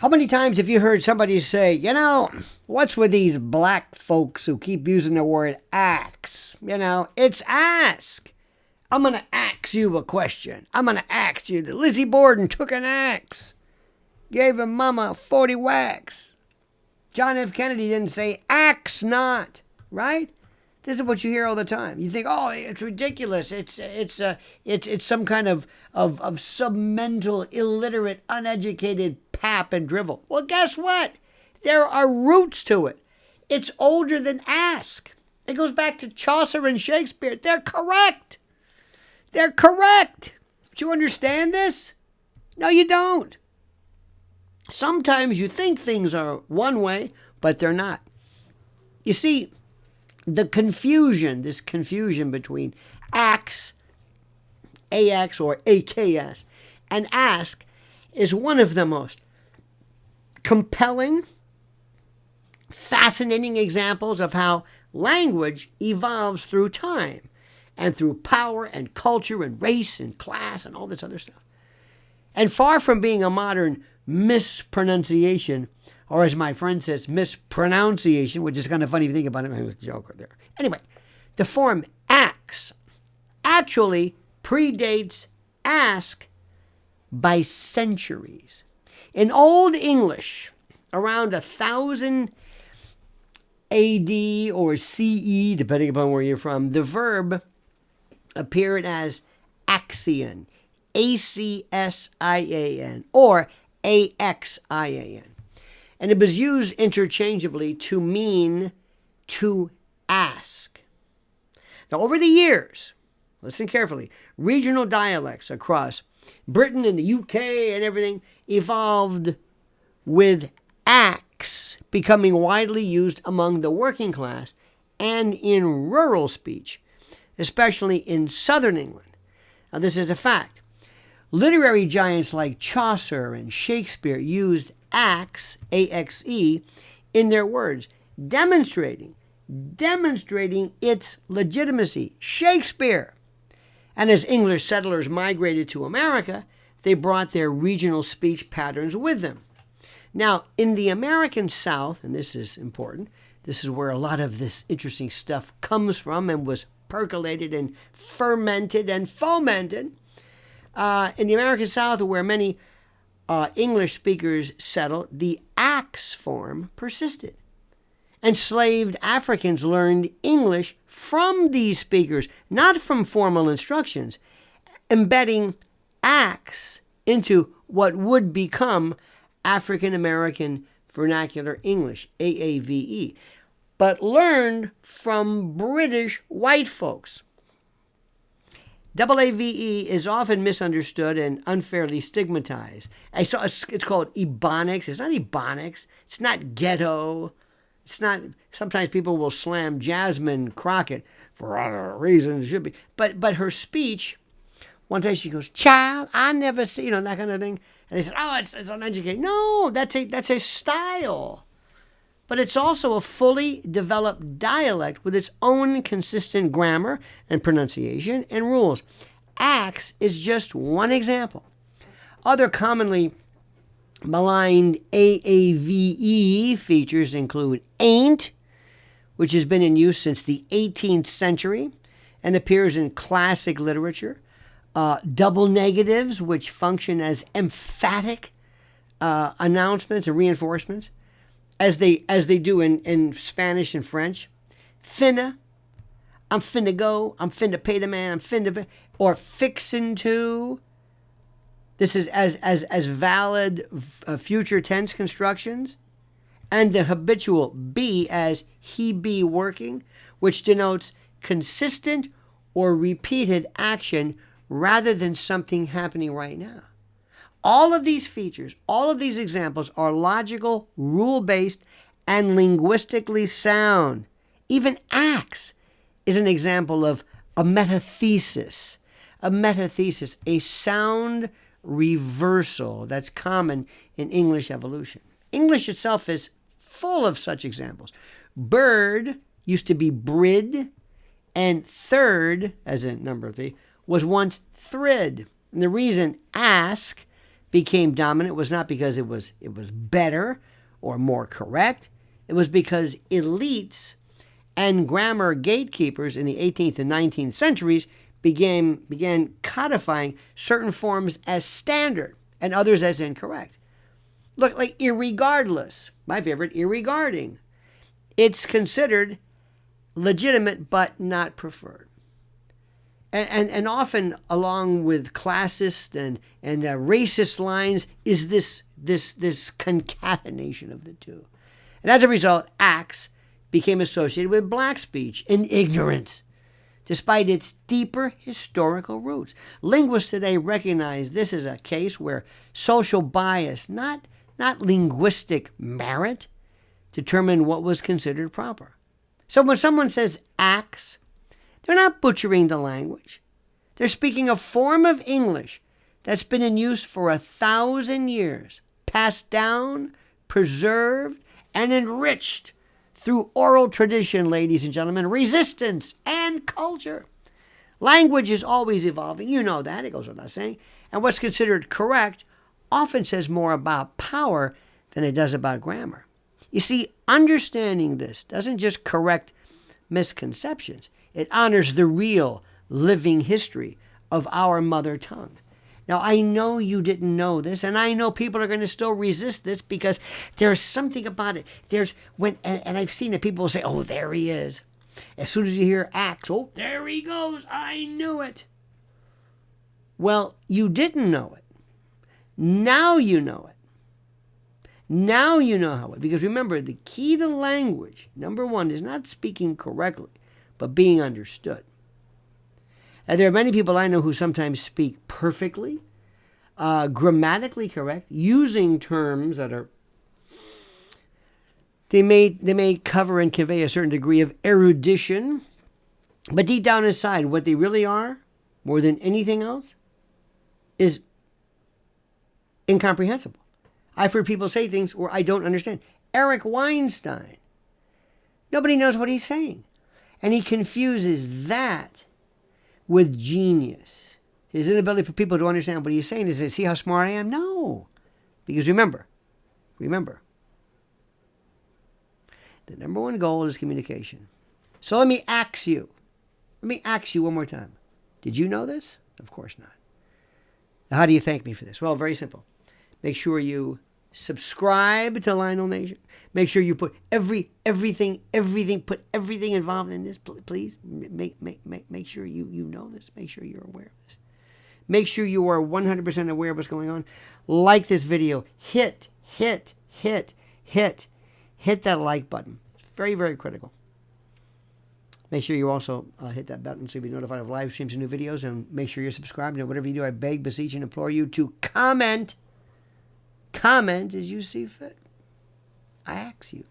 How many times have you heard somebody say, what's with these black folks who keep using the word ax? It's ask. I'm going to ask you a question. I'm going to ask you that Lizzie Borden took an axe, gave her mama 40 whacks. John F. Kennedy didn't say axe not, right? This is what you hear all the time. You think, oh, it's ridiculous. It's some kind of submental, illiterate, uneducated pap and drivel. Well, guess what? There are roots to it. It's older than ask. It goes back to Chaucer and Shakespeare. They're correct. They're correct. Do you understand this? No, you don't. Sometimes you think things are one way, but they're not. You see, this confusion between ax, AX or AKS, and ask is one of the most compelling, fascinating examples of how language evolves through time and through power and culture and race and class and all this other stuff. And far from being a modern mispronunciation, or as my friend says, mispronunciation, which is kind of funny if you think about it. I was a joker there. Anyway, the form ax actually predates ask by centuries. In Old English, around 1000 AD or CE, depending upon where you're from, the verb appeared as axian, ACSIAN, or AXIAN. And it was used interchangeably to mean to ask. Now, over the years, listen carefully, regional dialects across Britain and the UK and everything evolved with ax becoming widely used among the working class and in rural speech, especially in southern England. Now, this is a fact. Literary giants like Chaucer and Shakespeare used axe, A-X-E, in their words, demonstrating its legitimacy. Shakespeare. And as English settlers migrated to America, they brought their regional speech patterns with them. Now, in the American South, and this is important, this is where a lot of this interesting stuff comes from and was percolated and fermented and fomented. In the American South, where many English speakers settled, the ax form persisted. Enslaved Africans learned English from these speakers, not from formal instructions, embedding ax into what would become African American Vernacular English, AAVE, but learned from British white folks. AAVE is often misunderstood and unfairly stigmatized. It's called Ebonics. It's not Ebonics. It's not ghetto. It's not. Sometimes people will slam Jasmine Crockett for other reasons. It should be. But her speech, one day she goes, "Child, I never see," that kind of thing. And they said, "Oh, it's uneducated." No, that's a style. But it's also a fully developed dialect with its own consistent grammar and pronunciation and rules. Ax is just one example. Other commonly maligned AAVE features include ain't, which has been in use since the 18th century and appears in classic literature. Double negatives, which function as emphatic announcements and reinforcements, as they do in Spanish and French. Finna, I'm finna go, I'm finna pay the man, I'm finna, or fixin' to. This is as valid future tense constructions. And the habitual be as he be working, which denotes consistent or repeated action rather than something happening right now. All of these features, all of these examples are logical, rule-based, and linguistically sound. Even ax is an example of a metathesis. A sound reversal that's common in English evolution. English itself is full of such examples. Bird used to be brid, and third, as in number 3, was once thrid. And the reason ask became dominant was not because it was better or more correct. It was because elites and grammar gatekeepers in the 18th and 19th centuries began codifying certain forms as standard and others as incorrect. Look, like irregardless, my favorite, irregarding. It's considered legitimate but not preferred. And often along with classist and racist lines is this concatenation of the two. And as a result, ax became associated with black speech and ignorance, despite its deeper historical roots. Linguists today recognize this as a case where social bias, not linguistic merit, determined what was considered proper. So when someone says ax, they're not butchering the language. They're speaking a form of English that's been in use for 1,000 years, passed down, preserved, and enriched through oral tradition, ladies and gentlemen, resistance, and culture. Language is always evolving. You know that. It goes without saying. And what's considered correct often says more about power than it does about grammar. You see, understanding this doesn't just correct misconceptions. It honors the real, living history of our mother tongue. Now, I know you didn't know this, and I know people are going to still resist this because there's something about it. And I've seen that people will say, oh, there he is. As soon as you hear ax, oh, there he goes. I knew it. Well, you didn't know it. Now you know it. Now you know how it. Because remember, the key to language, number one, is not speaking correctly, but being understood. And there are many people I know who sometimes speak perfectly, grammatically correct, using terms that are, they may cover and convey a certain degree of erudition, but deep down inside, what they really are, more than anything else, is incomprehensible. I've heard people say things where I don't understand. Eric Weinstein, nobody knows what he's saying. And he confuses that with genius. His inability for people to understand what he's saying is, see how smart I am? No. Because remember, the number one goal is communication. So let me ask you one more time. Did you know this? Of course not. Now, how do you thank me for this? Well, very simple. Make sure you subscribe to Lionel Nation. Make sure you put everything involved in this. Please make sure you know this. Make sure you're aware of this. Make sure you are 100% aware of what's going on. Like this video. Hit that like button. It's very, very critical. Make sure you also hit that button so you'll be notified of live streams and new videos. And make sure you're subscribed. And whatever you do, I beg, beseech, and implore you to comment. Comment as you see fit. I ask you.